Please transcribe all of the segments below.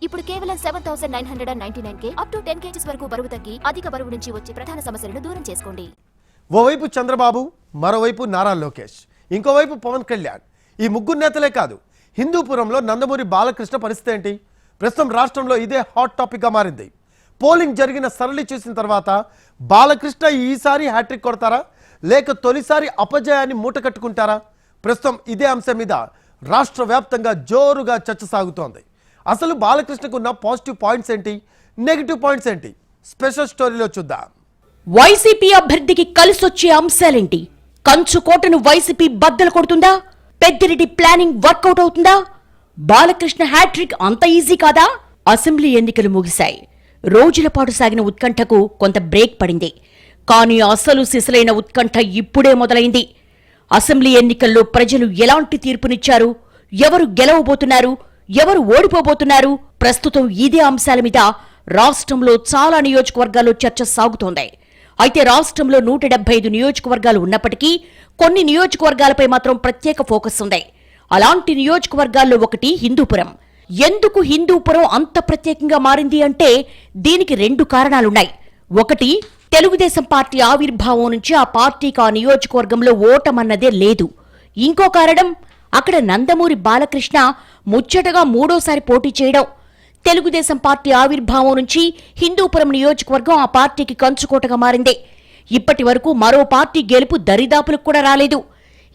ఇప్పుడు కేవలం 7,999 up to 10 kgs వరకు బరువు తగ్గి అధిక బరువు నుంచి వచ్చే ప్రధాన సమస్యలను దూరం చేసుకోండి. ఓవైపు చంద్రబాబు, మరోవైపు నారా లోకేష్, ఇంకోవైపు పవన్ కళ్యాణ్. ఈ ముగ్గురు నేతలే కాదు, హిందూపురంలో నందమూరి బాలకృష్ణ పరిస్థితి ఏంటి? ప్రస్తుతం రాష్ట్రంలో ఇదే హాట్ టాపిక్గా మారింది. పోలింగ్ జరిగిన సరళి చూసిన తర్వాత బాలకృష్ణ ఈసారి హ్యాట్రిక్ కొడతారా, లేక తొలిసారి అపజయాన్ని మూట కట్టుకుంటారా? ప్రస్తుతం ఇదే అంశం మీద రాష్ట్ర వ్యాప్తంగా జోరుగా చర్చ సాగుతోంది. అసలు బాలకృష్ణకు ఉన్న పాజిటివ్ పాయింట్స్ ఏంటి, నెగిటివ్ పాయింట్స్ ఏంటి? స్పెషల్ స్టోరీలో చూద్దాం. వైసీపీ అభ్యర్థికి కలిసొచ్చే అంశాలేంటి? కంచుకోటను వైసీపీ బద్దలు కొడుతుందా? పెద్దిరెడ్డి ప్లానింగ్ వర్కౌట్ అవుతుందా? బాలకృష్ణ హ్యాట్రిక్ అంత ఈజీ కాదా? అసెంబ్లీ ఎన్నికలు ముగిశాయి. రోజుల పాటు సాగిన ఉత్కంఠకు కొంత బ్రేక్ పడింది. కానీ అసలు సిసలైన ఉత్కంఠ ఇప్పుడే మొదలైంది. అసెంబ్లీ ఎన్నికల్లో ప్రజలు ఎలాంటి తీర్పునిచ్చారు, ఎవరు గెలవబోతున్నారు, ఎవరు ఓడిపోబోతున్నారు? ప్రస్తుతం ఇదే అంశాల మీద రాష్ట్రంలో చాలా నియోజకవర్గాల్లో చర్చ సాగుతోంది. అయితే రాష్ట్రంలో 175 నియోజకవర్గాలు ఉన్నప్పటికీ కొన్ని నియోజకవర్గాలపై మాత్రం ప్రత్యేక ఫోకస్ ఉంది. అలాంటి నియోజకవర్గాల్లో ఒకటి హిందూపురం. ఎందుకు హిందూపురం అంత ప్రత్యేకంగా మారింది అంటే దీనికి 2 కారణాలున్నాయి. ఒకటి, తెలుగుదేశం పార్టీ ఆవిర్భావం నుంచి ఆ పార్టీకి ఆ నియోజకవర్గంలో ఓటమన్నదే లేదు. ఇంకో కారణం, అక్కడ నందమూరి బాలకృష్ణ ముచ్చటగా 3వ పోటీ చేయడం. తెలుగుదేశం పార్టీ ఆవిర్భావం నుంచి హిందూపురం నియోజకవర్గం ఆ పార్టీకి కంచుకోటగా మారింది. ఇప్పటి వరకు మరో పార్టీ గెలుపు దరిదాపులకు కూడా రాలేదు.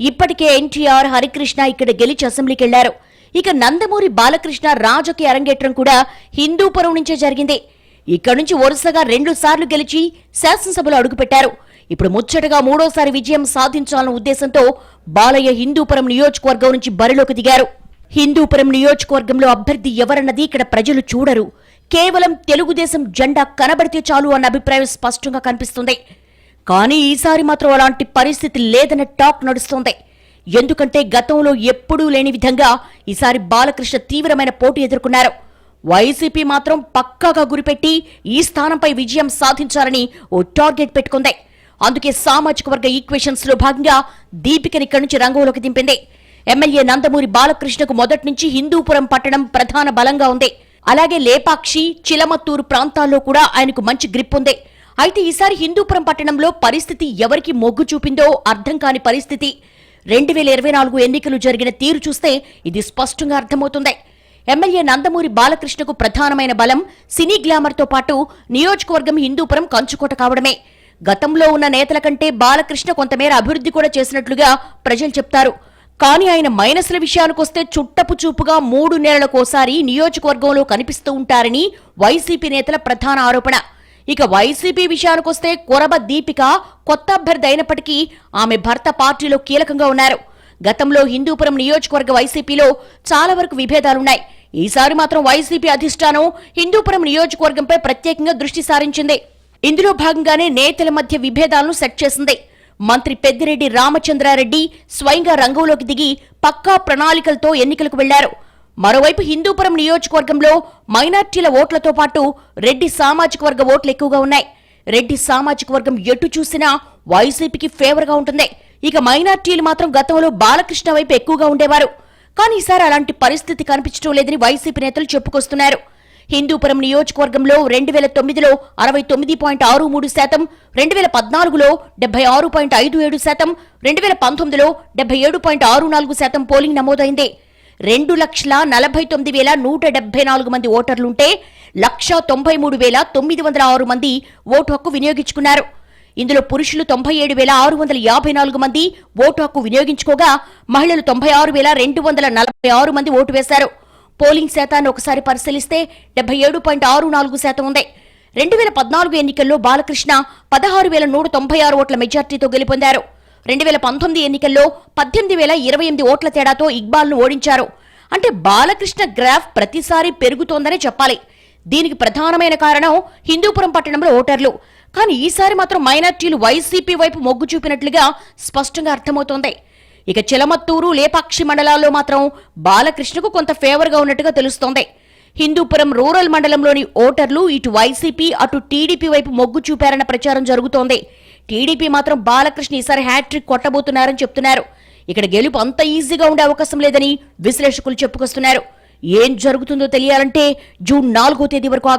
ఇప్పటికే ఎన్టీఆర్, హరికృష్ణ ఇక్కడ గెలిచి అసెంబ్లీకెళ్లారు. ఇక నందమూరి బాలకృష్ణ రాజకీయ అరంగేట్రం కూడా హిందూపురం నుంచే జరిగింది. ఇక్కడ నుంచి వరుసగా 2 సార్లు గెలిచి శాసనసభలో అడుగుపెట్టారు. ఇప్పుడు ముచ్చటగా 3వ విజయం సాధించాలన్న ఉద్దేశంతో బాలయ్య హిందూపురం నియోజకవర్గం నుంచి బరిలోకి దిగారు. హిందూపురం నియోజకవర్గంలో అభ్యర్థి ఎవరన్నది ఇక్కడ ప్రజలు చూడరు. కేవలం తెలుగుదేశం జెండా కనబడితే చాలు అన్న అభిప్రాయం స్పష్టంగా కనిపిస్తుంది. కానీ ఈసారి మాత్రం అలాంటి పరిస్థితి లేదన్న టాక్ నడుస్తోంది. ఎందుకంటే గతంలో ఎప్పుడూ లేని విధంగా ఈసారి బాలకృష్ణ తీవ్రమైన పోటీ ఎదుర్కొన్నారు. వైసీపీ మాత్రం పక్కాగా గురిపెట్టి ఈ స్థానంపై విజయం సాధించాలని ఓ టార్గెట్ పెట్టుకుంది. అందుకే సామాజిక వర్గ ఈక్వేషన్స్ లో భాగంగా దీపికని ఇక్కడి నుంచి రంగంలోకి దింపింది. ఎమ్మెల్యే నందమూరి బాలకృష్ణకు మొదటి నుంచి హిందూపురం పట్టణం ప్రధాన బలంగా ఉంది. అలాగే లేపాక్షి, చిలమత్తూరు ప్రాంతాల్లో కూడా ఆయనకు మంచి గ్రిప్ ఉంది. అయితే ఈసారి హిందూపురం పట్టణంలో పరిస్థితి ఎవరికి మొగ్గు చూపిందో అర్థం కాని పరిస్థితి. 2024 ఎన్నికలు జరిగిన తీరు చూస్తే ఇది స్పష్టంగా అర్థమవుతుంది. ఎమ్మెల్యే నందమూరి బాలకృష్ణకు ప్రధానమైన బలం సినీ గ్లామర్తో పాటు నియోజకవర్గం హిందూపురం కంచుకోట కావడమే. గతంలో ఉన్న నేతల కంటే బాలకృష్ణ కొంతమేర అభివృద్ధి కూడా చేసినట్లుగా ప్రజలు చెప్తారు. కానీ ఆయన మైనస్ల విషయానికొస్తే చుట్టపు చూపుగా 3 నెలలకోసారి నియోజకవర్గంలో కనిపిస్తూ ఉంటారని వైసీపీ నేతల ప్రధాన ఆరోపణ. ఇక వైసీపీ విషయానికొస్తే కొరబ దీపిక కొత్త అభ్యర్థి అయినప్పటికీ ఆమె భర్త పార్టీలో కీలకంగా ఉన్నారు. గతంలో హిందూపురం నియోజకవర్గ వైసీపీలో చాలా వరకు విభేదాలున్నాయి. ఈసారి మాత్రం వైసీపీ అధిష్టానం హిందూపురం నియోజకవర్గంపై ప్రత్యేకంగా దృష్టి సారించింది. ఇందులో భాగంగానే నేతల మధ్య విభేదాలను సెట్ చేసింది. మంత్రి పెద్దిరెడ్డి రామచంద్రారెడ్డి స్వయంగా రంగంలోకి దిగి పక్కా ప్రణాళికలతో ఎన్నికలకు వెళ్లారు. మరోవైపు హిందూపురం నియోజకవర్గంలో మైనార్టీల ఓట్లతో పాటు రెడ్డి సామాజిక వర్గ ఓట్లు ఎక్కువగా ఉన్నాయి. రెడ్డి సామాజిక వర్గం ఎటు చూసినా వైసీపీకి ఫేవర్గా ఉంటుంది. ఇక మైనార్టీలు మాత్రం గతంలో బాలకృష్ణ వైపు ఎక్కువగా ఉండేవారు. కానీ ఈసారి అలాంటి పరిస్థితి కనిపించడం లేదని వైసీపీ నేతలు చెప్పుకొస్తున్నారు. హిందూపురం నియోజకవర్గంలో 2009లో 69.63%, 2014లో 76.57%, 2019లో 77.64% పోలింగ్ నమోదైంది. 2,49,174 మంది ఓటర్లుంటే 1,93,906 మంది ఓటు హక్కు వినియోగించుకున్నారు. ఇందులో పురుషులు 97,654 మంది ఓటు హక్కు వినియోగించుకోగా మహిళలు 96,246 మంది ఓటు వేశారు. పోలింగ్ శాతాన్ని ఒకసారి పరిశీలిస్తే 77.64% ఉంది. 2014 ఎన్నికల్లో బాలకృష్ణ 16,196 ఓట్ల మెజార్టీతో గెలుపొందారు. 2019 ఎన్నికల్లో 18,028 ఓట్ల తేడాతో ఇక్బాల్ను ఓడించారు. అంటే బాలకృష్ణ గ్రాఫ్ ప్రతిసారి పెరుగుతోందనే చెప్పాలి. దీనికి ప్రధానమైన కారణం హిందూపురం పట్టణంలో ఓటర్లు. కానీ ఈసారి మాత్రం మైనార్టీలు వైసీపీ వైపు మొగ్గు చూపినట్లుగా స్పష్టంగా అర్థమవుతోంది. ఇక చిలమత్తూరు, లేపాక్షి మండలాల్లో మాత్రం బాలకృష్ణకు కొంత ఫేవర్గా ఉన్నట్టుగా తెలుస్తోంది. హిందూపురం రూరల్ మండలంలోని ఓటర్లు ఇటు వైసీపీ అటు టీడీపీ వైపు మొగ్గు చూపారన్న ప్రచారం జరుగుతోంది. టీడీపీ మాత్రం బాలకృష్ణ ఈసారి హ్యాట్రిక్ కొట్టబోతున్నారని చెప్తున్నారు. ఇక్కడ గెలుపు అంత ఈజీగా ఉండే అవకాశం లేదని విశ్లేషకులు చెప్పుకొస్తున్నారు. ఏం జరుగుతుందో తెలియాలంటే జూన్ 4వ తేదీ వరకు